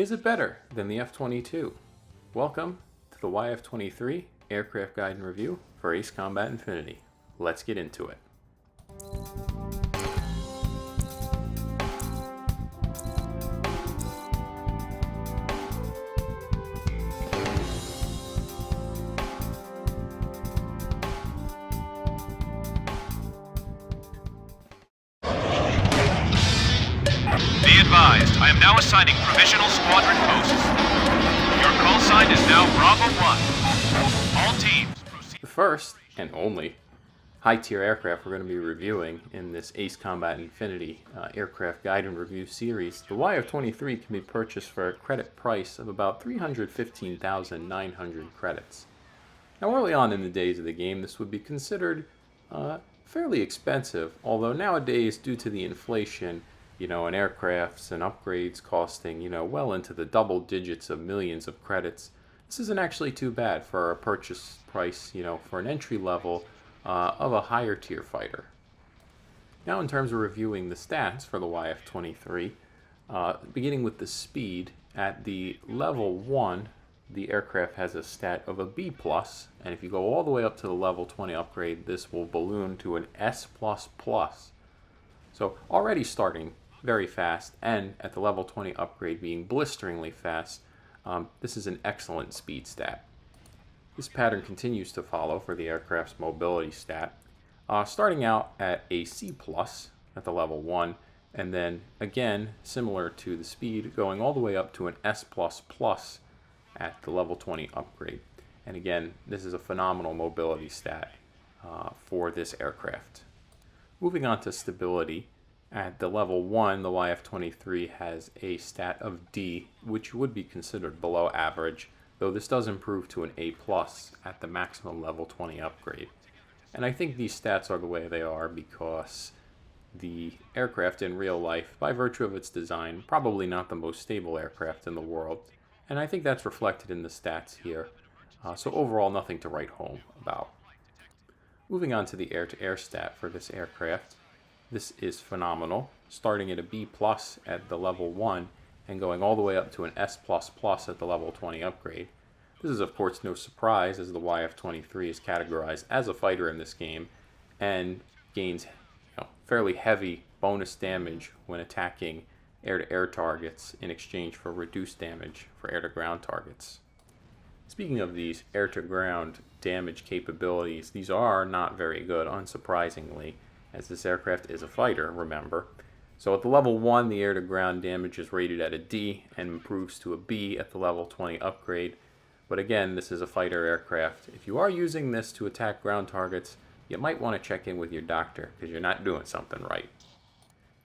Is it better than the F-22? Welcome to the YF-23 Aircraft Guide and Review for Ace Combat Infinity. Let's get into it. Be advised, I am now assigning provisional squadron posts. Your call sign is now Bravo 1. All teams proceed. The first, and only, high-tier aircraft we're going to be reviewing in this Ace Combat Infinity Aircraft Guide and Review series, the YF-23 can be purchased for a credit price of about 315,900 credits. Now, early on in the days of the game, this would be considered fairly expensive, although nowadays, due to the inflation, and aircrafts and upgrades costing, well into the double digits of millions of credits, this isn't actually too bad for a purchase price, for an entry level of a higher tier fighter. Now, in terms of reviewing the stats for the YF-23, beginning with the speed, at the level 1, the aircraft has a stat of a B+, and if you go all the way up to the level 20 upgrade, this will balloon to an S++. So already starting very fast, and at the level 20 upgrade being blisteringly fast, this is an excellent speed stat. This pattern continues to follow for the aircraft's mobility stat, starting out at a C+ at the level 1, and then again, similar to the speed, going all the way up to an S++ at the level 20 upgrade. And again, this is a phenomenal mobility stat for this aircraft. Moving on to stability, at the level 1, the YF-23 has a stat of D, which would be considered below average, though this does improve to an A+ at the maximum level 20 upgrade. And I think these stats are the way they are because the aircraft in real life, by virtue of its design, probably not the most stable aircraft in the world, and I think that's reflected in the stats here. So overall, nothing to write home about. Moving on to the air-to-air stat for this aircraft. This is phenomenal, starting at a B+ at the level 1 and going all the way up to an S++ at the level 20 upgrade. This is of course no surprise, as the YF-23 is categorized as a fighter in this game and gains fairly heavy bonus damage when attacking air-to-air targets in exchange for reduced damage for air-to-ground targets. Speaking of these air-to-ground damage capabilities, these are not very good, unsurprisingly, as this aircraft is a fighter, remember. So at the level 1, the air-to-ground damage is rated at a D and improves to a B at the level 20 upgrade. But again, this is a fighter aircraft. If you are using this to attack ground targets, you might want to check in with your doctor because you're not doing something right.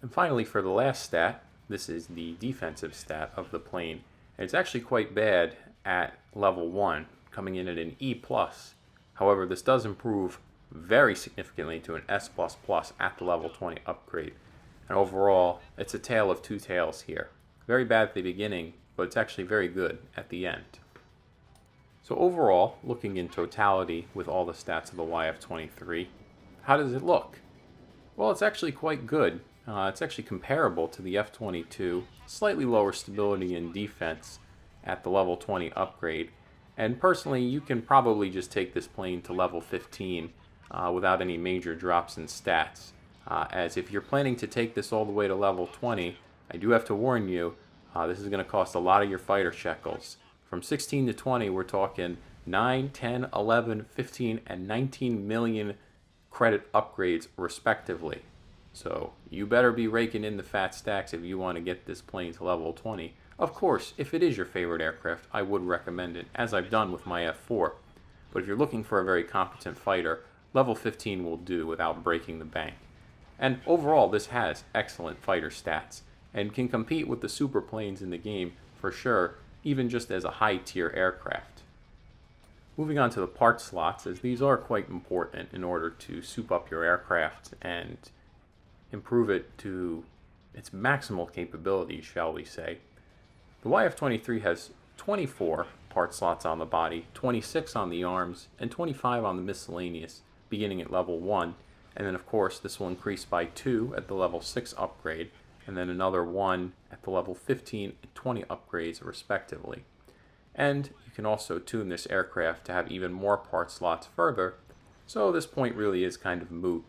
And finally, for the last stat, this is the defensive stat of the plane. And it's actually quite bad at level 1, coming in at an E+. However, this does improve very significantly to an S++ at the level 20 upgrade. And overall, it's a tale of two tales here. Very bad at the beginning, but it's actually very good at the end. So overall, looking in totality with all the stats of the YF-23, how does it look? Well, it's actually quite good. It's actually comparable to the F-22, slightly lower stability and defense at the level 20 upgrade. And personally, you can probably just take this plane to level 15 without any major drops in stats. As if you're planning to take this all the way to level 20, I do have to warn you, this is going to cost a lot of your fighter shekels. From 16 to 20, we're talking 9, 10, 11, 15, and 19 million credit upgrades respectively. So you better be raking in the fat stacks if you want to get this plane to level 20. Of course, if it is your favorite aircraft, I would recommend it, as I've done with my F4. But if you're looking for a very competent fighter, level 15 will do without breaking the bank. And overall, this has excellent fighter stats and can compete with the super planes in the game for sure, even just as a high-tier aircraft. Moving on to the part slots, as these are quite important in order to soup up your aircraft and improve it to its maximal capabilities, shall we say. The YF-23 has 24 part slots on the body, 26 on the arms, and 25 on the miscellaneous, beginning at level 1, and then of course this will increase by 2 at the level 6 upgrade, and then another 1 at the level 15 and 20 upgrades respectively. And you can also tune this aircraft to have even more part slots further, so this point really is kind of moot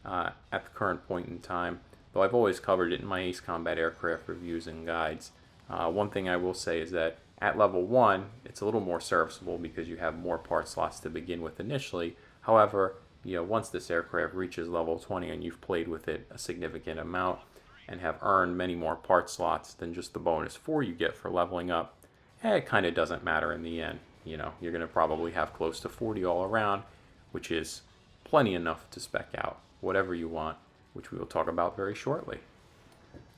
at the current point in time, though I've always covered it in my Ace Combat aircraft reviews and guides. One thing I will say is that at level 1, it's a little more serviceable because you have more part slots to begin with initially. However, once this aircraft reaches level 20 and you've played with it a significant amount and have earned many more part slots than just the bonus 4 you get for leveling up, it kind of doesn't matter in the end. You're going to probably have close to 40 all around, which is plenty enough to spec out whatever you want, which we will talk about very shortly.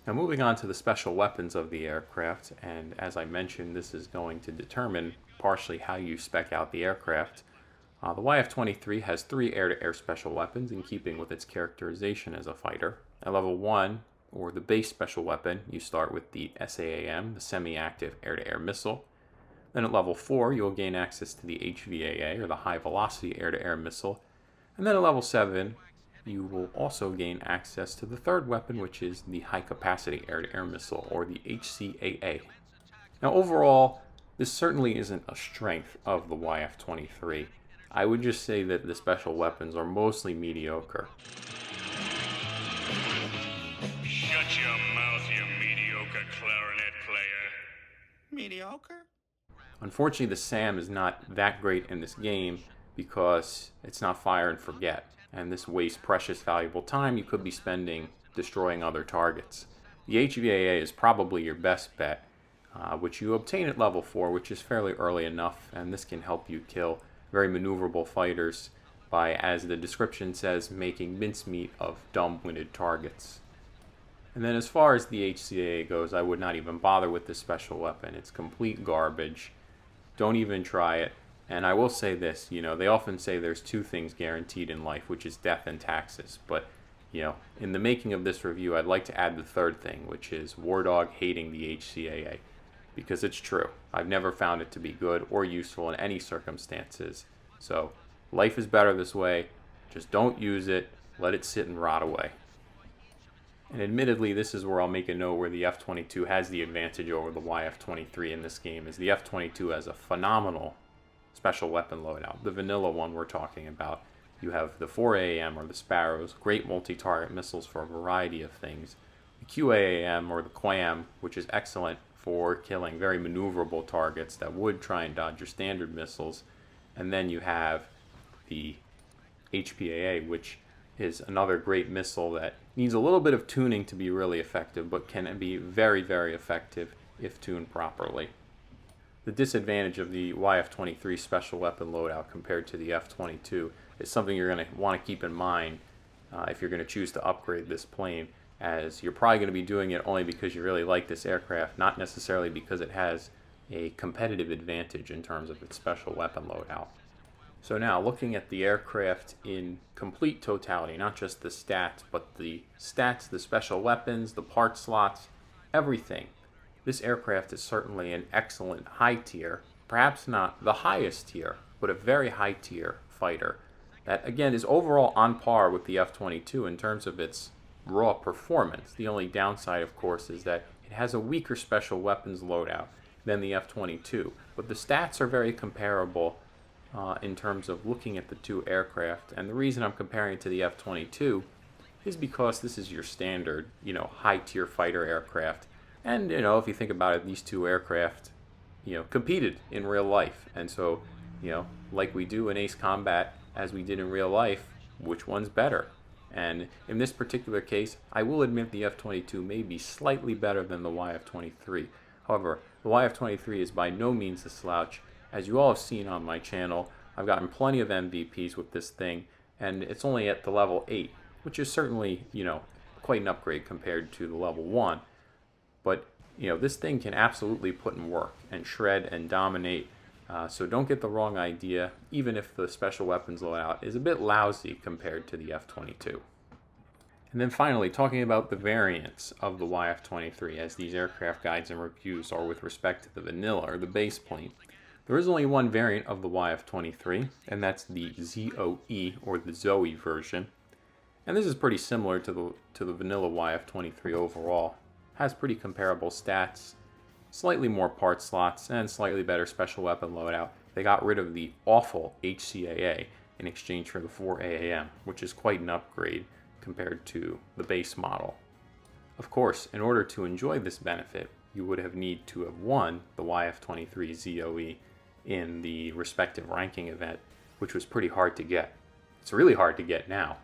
Now moving on to the special weapons of the aircraft, and as I mentioned, this is going to determine partially how you spec out the aircraft. The YF-23 has 3 air-to-air special weapons in keeping with its characterization as a fighter. At level 1, or the base special weapon, you start with the SAAM, the semi-active air-to-air missile. Then at level 4, you'll gain access to the HVAA, or the high-velocity air-to-air missile. And then at level 7, you will also gain access to the third weapon, which is the high-capacity air-to-air missile, or the HCAA. Now overall, this certainly isn't a strength of the YF-23. I would just say that the special weapons are mostly mediocre. Shut your mouth, you mediocre clarinet player. Mediocre? Unfortunately, the SAM is not that great in this game because it's not fire and forget, and this wastes precious valuable time you could be spending destroying other targets. The HVAA is probably your best bet, which you obtain at level 4, which is fairly early enough, and this can help you kill very maneuverable fighters by, as the description says, making mincemeat of dumb-witted targets. And then as far as the HCAA goes, I would not even bother with this special weapon. It's complete garbage. Don't even try it. And I will say this, they often say there's 2 things guaranteed in life, which is death and taxes. But, in the making of this review, I'd like to add the third thing, which is War Dog hating the HCAA. Because it's true. I've never found it to be good or useful in any circumstances. So, life is better this way. Just don't use it. Let it sit and rot away. And admittedly, this is where I'll make a note where the F-22 has the advantage over the YF-23 in this game, as the F-22 has a phenomenal special weapon loadout. The vanilla one we're talking about. You have the 4AAM, or the Sparrows, great multi-target missiles for a variety of things. The QAAM, or the QAM, which is excellent for killing very maneuverable targets that would try and dodge your standard missiles. And then you have the HPAA, which is another great missile that needs a little bit of tuning to be really effective, but can be very, very effective if tuned properly. The disadvantage of the YF-23 special weapon loadout compared to the F-22 is something you're going to want to keep in mind if you're going to choose to upgrade this plane, as you're probably going to be doing it only because you really like this aircraft, not necessarily because it has a competitive advantage in terms of its special weapon loadout. So now, looking at the aircraft in complete totality, not just the stats, but the stats, the special weapons, the part slots, everything. This aircraft is certainly an excellent high tier, perhaps not the highest tier, but a very high tier fighter that, again, is overall on par with the F-22 in terms of its raw performance. The only downside, of course, is that it has a weaker special weapons loadout than the F-22, but the stats are very comparable in terms of looking at the 2 aircraft. And the reason I'm comparing it to the F-22 is because this is your standard, high-tier fighter aircraft. And, if you think about it, these 2 aircraft, competed in real life. And so, like we do in Ace Combat, as we did in real life, which one's better? And in this particular case, I will admit the F-22 may be slightly better than the YF-23. However, the YF-23 is by no means a slouch. As you all have seen on my channel, I've gotten plenty of MVPs with this thing, and it's only at the level 8, which is certainly, quite an upgrade compared to the level 1. But, this thing can absolutely put in work and shred and dominate. So don't get the wrong idea, even if the special weapons loadout is a bit lousy compared to the F-22. And then finally, talking about the variants of the YF-23, as these aircraft guides and reviews are with respect to the vanilla, or the base plane. There is only one variant of the YF-23, and that's the ZOE, or the Zoe version. And this is pretty similar to the vanilla YF-23 overall. Has pretty comparable stats, slightly more part slots, and slightly better special weapon loadout. They got rid of the awful HCAA in exchange for the 4 AAM, which is quite an upgrade compared to the base model. Of course, in order to enjoy this benefit, you would have need to have won the YF-23 ZOE in the respective ranking event, which was pretty hard to get. It's really hard to get now.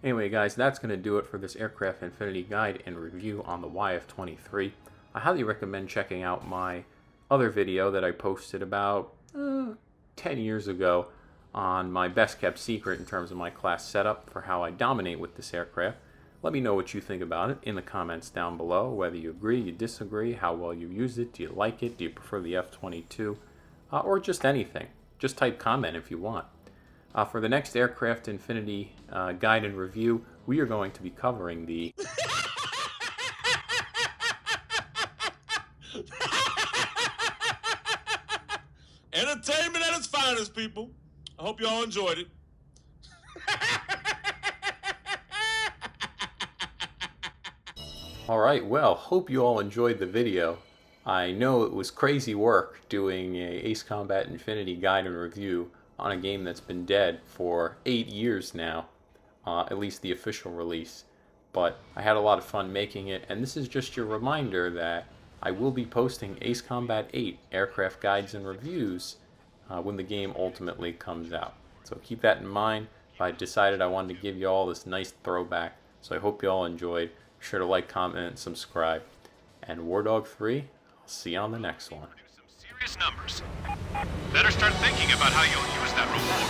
Anyway guys, that's going to do it for this Aircraft Infinity guide and review on the YF-23. I highly recommend checking out my other video that I posted about 10 years ago on my best kept secret in terms of my class setup for how I dominate with this aircraft. Let me know what you think about it in the comments down below, whether you agree, you disagree, how well you use it, do you like it, do you prefer the F-22, or just anything. Just type comment if you want. For the next Aircraft Infinity guide and review, we are going to be covering the entertainment at its finest, people. I hope you all enjoyed it. Alright, well, hope you all enjoyed the video. I know it was crazy work doing a Ace Combat Infinity guide and review on a game that's been dead for 8 years now, at least the official release. But I had a lot of fun making it, and this is just your reminder that I will be posting Ace Combat 8 aircraft guides and reviews when the game ultimately comes out. So keep that in mind. I decided I wanted to give you all this nice throwback, so I hope you all enjoyed. Be sure to like, comment, and subscribe. And War Dog 3, I'll see you on the next one. Some serious numbers. Better start thinking about how you'll use that robot.